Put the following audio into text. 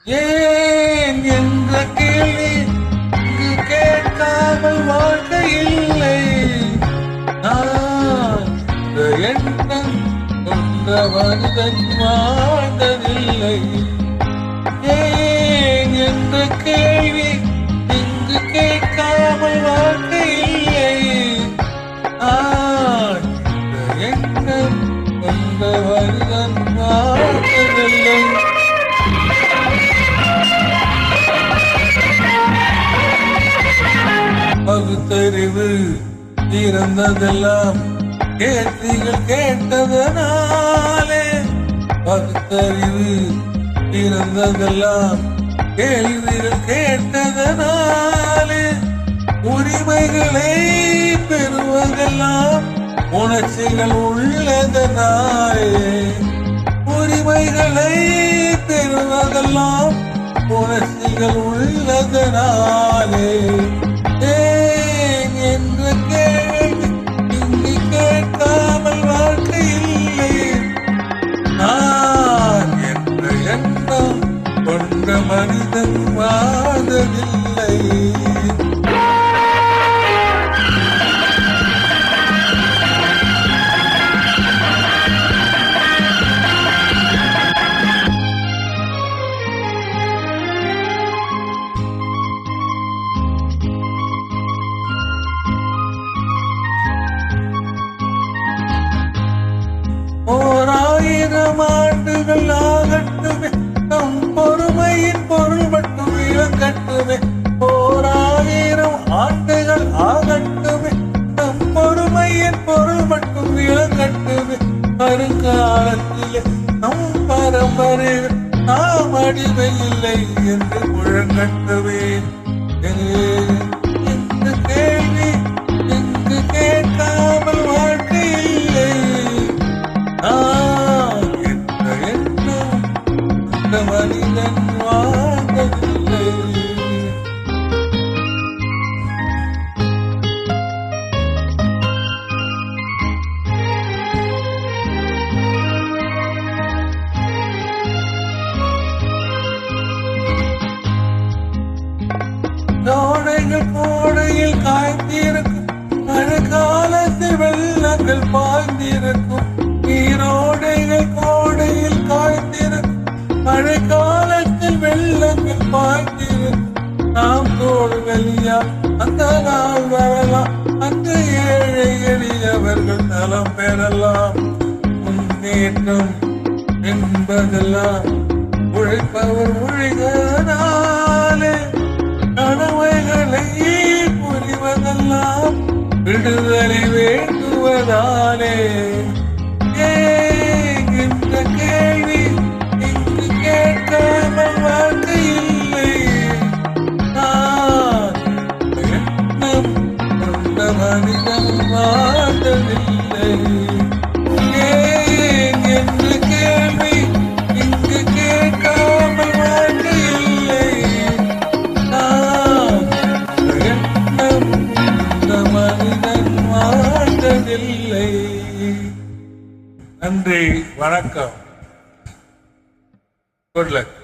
ஏன் என்ற கேள்வி இங்கு கேட்காமல் வாழ்க்கை இல்லை. நான் இந்த எண்ணம் கொண்ட மனிதன் வாழ்ந்ததில்லை. ஏன் என்ற கேள்வி இங்கு கேட்காமல் வாழ்க்கை இல்லை. நான் இந்த எண்ணம் கொண்ட மனிதன் வாழ்ந்ததில்லை. பகுத்தறிவு இறந்ததெல்லாம் கேள்விகள் கேட்டதனாலே. பகுத்தறிவு இறந்ததெல்லாம் கேள்விகள் கேட்டதனாலே. உரிமைகளை பெறுவதெல்லாம் உணர்ச்சிகள் உள்ளதனாலே. உரிமைகளை பெறுவதெல்லாம் உணர்ச்சிகள் உள்ளதனாலே. ஏன் என்ற கேள்வி இங்கு கேட்காமல் வாழ்க்கை இல்லை. நான் என்ற எண்ணம் கொண்ட மனிதன் வாழ்ந்ததில்லை. ஆண்டுகள் ஆகட்டுமே நம் பொறுமையின் பொருள் மட்டும் இளங்கட்டுமே. 1000 ஆண்டுகள் ஆகட்டுமே நம் பொறுமையின் பொருள் மட்டும் இளங்கட்டுமே. வருங்காலத்திலே நம் பரம்பரையில் நாம் அடிமை இல்லை என்று முழங்கட்டுமே. இந்த கேள்வி இங்கு கேட்காமல் வாழ்க்கை இல்லை. மனிதன் வாழ்ந்ததில்லை. கோடைகள் கோடையில் காய்ந்திருக்கும். மழை காலத்தில் வெள்ளங்கள் பாய்ந்திருக்கும். நீரோடைகள் கோடையில் காய்ந்திருக்கும். மழை காலத்தில் வெள்ளங்கள் பாய்ந்திருக்கும். நாம் தோல் வெளியா அந்த நாள் வரலாம். அந்த ஏழை எளியவர்கள் நலம் பெறலாம். முன்னேற்றம் என்பதெல்லாம் உழைப்பவர் உழைகனாலே. கனவைகளை புரிவதெல்லாம் விடுதலை வேண்டுவதாலே. என்ற கேள்வி இங்கு கேட்காமல் வாழ்க்கை இல்லை. நான் எண்ணம் கொண்ட மனிதன் வாழ்ந்ததில்லை. ஏன் என்ற கேள்வி இங்கு கேட்காமல் வாழ்க்கை இல்லை. நான் எண்ணம் கொண்ட மனிதன் வாழ்ந்ததில்லை. நன்றி, வணக்கம். Good luck.